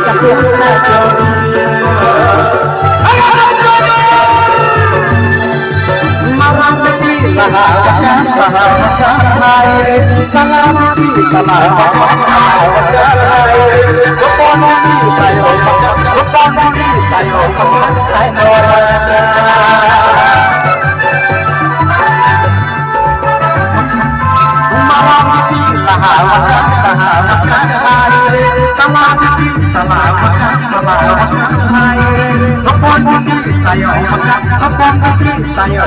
Kapung Raja Malam di lahan bahaya Salam di lahan Kepono di tayo Kepono di tayo Malam di lahan Kepono di tayo Kepono di tayo